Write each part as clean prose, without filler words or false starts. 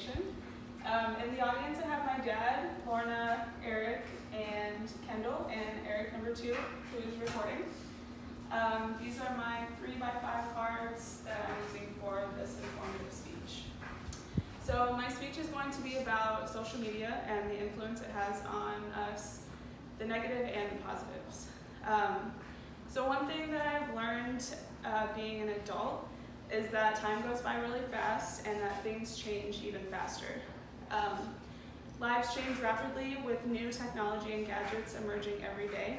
presentation. In the audience, I have my dad, Lorna, Eric, and Kendall, and Eric number 2, who is recording. These are my 3x5 cards that I'm using for this informative speech. So my speech is going to be about social media and the influence it has on us, the negative and the positives. So one thing that I've learned being an adult is that time goes by really fast and that things change even faster. Lives change rapidly with new technology and gadgets emerging every day.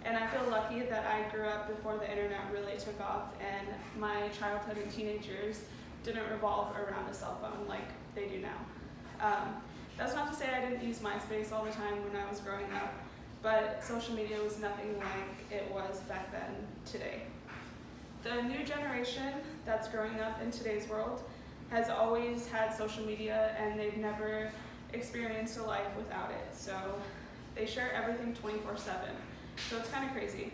And I feel lucky that I grew up before the internet really took off and my childhood and teenage years didn't revolve around a cell phone like they do now. That's not to say I didn't use MySpace all the time when I was growing up, but social media was nothing like it was back then today. The new generation that's growing up in today's world has always had social media and they've never experienced a life without it. So they share everything 24/7. So it's kind of crazy.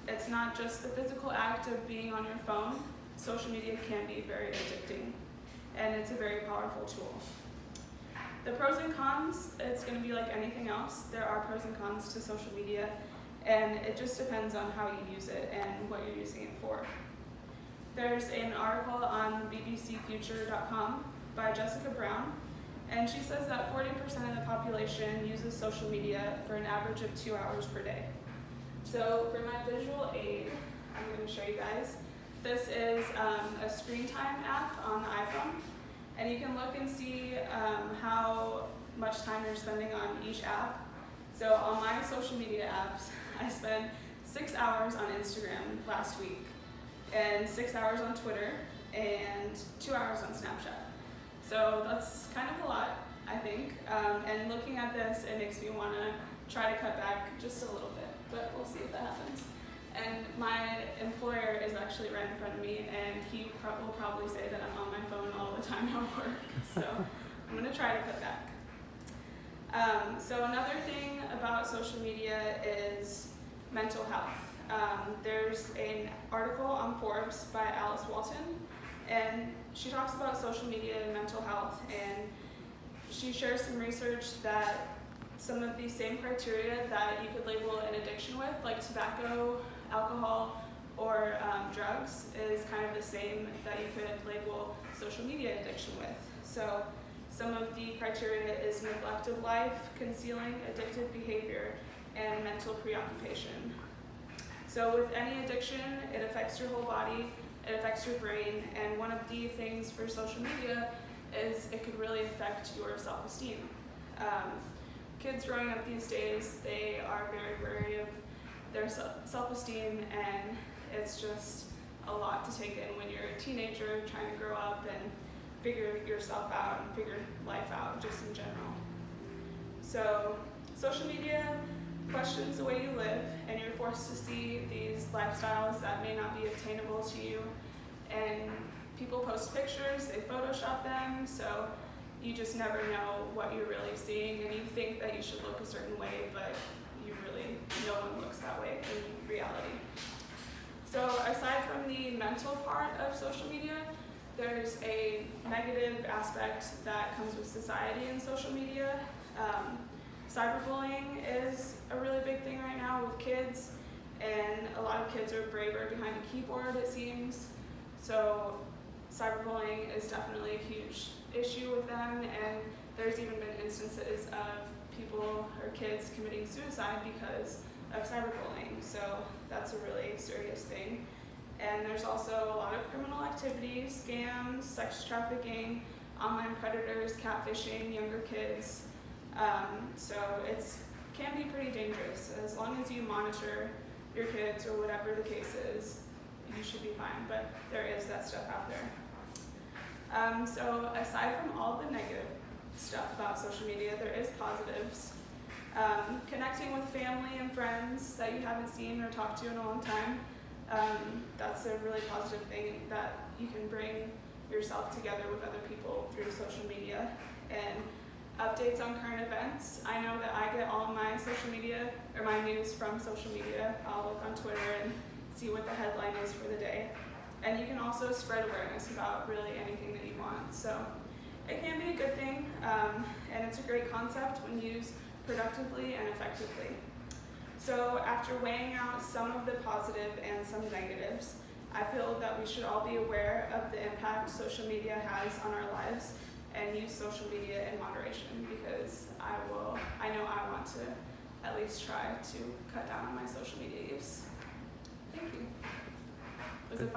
It's not just the physical act of being on your phone. Social media can be very addicting and it's a very powerful tool. The pros and cons, it's going to be like anything else. There are pros and cons to social media, and it just depends on how you use it and what you're using it for. There's an article on bbcfuture.com by Jessica Brown, and she says that 40% of the population uses social media for an average of 2 hours per day. So for my visual aid, I'm going to show you guys. This is a screen time app on the iPhone. And you can look and see how much time you're spending on each app. So on my social media apps, I spent 6 hours on Instagram last week, and 6 hours on Twitter, and 2 hours on Snapchat. So that's kind of a lot, I think. And looking at this, it makes me want to try to cut back just a little bit, but we'll see if that happens. And my employer is actually right in front of me, and he will probably say that I'm on my phone all the time at work. So I'm going to try to cut back. So another thing about social media is mental health. There's an article on Forbes by Alice Walton, and she talks about social media and mental health, and she shares some research that some of these same criteria that you could label an addiction with, like tobacco, alcohol, or drugs, is kind of the same that you could label social media addiction with. So some of the criteria is neglect of life, concealing addictive behavior, and mental preoccupation. So with any addiction, it affects your whole body, it affects your brain, and one of the things for social media is it could really affect your self-esteem. Kids growing up these days, they are very wary of their self-esteem, and it's just a lot to take in when you're a teenager trying to grow up and figure yourself out and figure life out just in general. So social media questions the way you live, and you're forced to see these lifestyles that may not be obtainable to you, and people post pictures, they Photoshop them, so you just never know what you're really seeing, and you think that you should look a certain way, but no one looks that way in reality. So aside from the mental part of social media, there's a negative aspect that comes with society and social media. Cyberbullying is a really big thing right now with kids, and a lot of kids are braver behind a keyboard, it seems. So cyberbullying is definitely a huge issue with them, and there's even been instances of people or kids committing suicide because of cyberbullying. So that's a really serious thing. And there's also a lot of criminal activities, scams, sex trafficking, online predators, catfishing, younger kids. So it can be pretty dangerous. As long as you monitor your kids or whatever the case is, you should be fine, but there is that stuff out there. So aside from all the negative stuff about social media, there is positives. Connecting with family and friends that you haven't seen or talked to in a long time, that's a really positive thing, that you can bring yourself together with other people through social media. And updates on current events. I know that I get all my social media, or my news from social media. I'll look on Twitter and see what the headline is for the day. And you can also spread awareness about really anything that you want. So It can be a good thing, and it's a great concept when used productively and effectively. So after weighing out some of the positive and some negatives, I feel that we should all be aware of the impact social media has on our lives and use social media in moderation, because I know I want to at least try to cut down on my social media use. Thank you. Was it fun?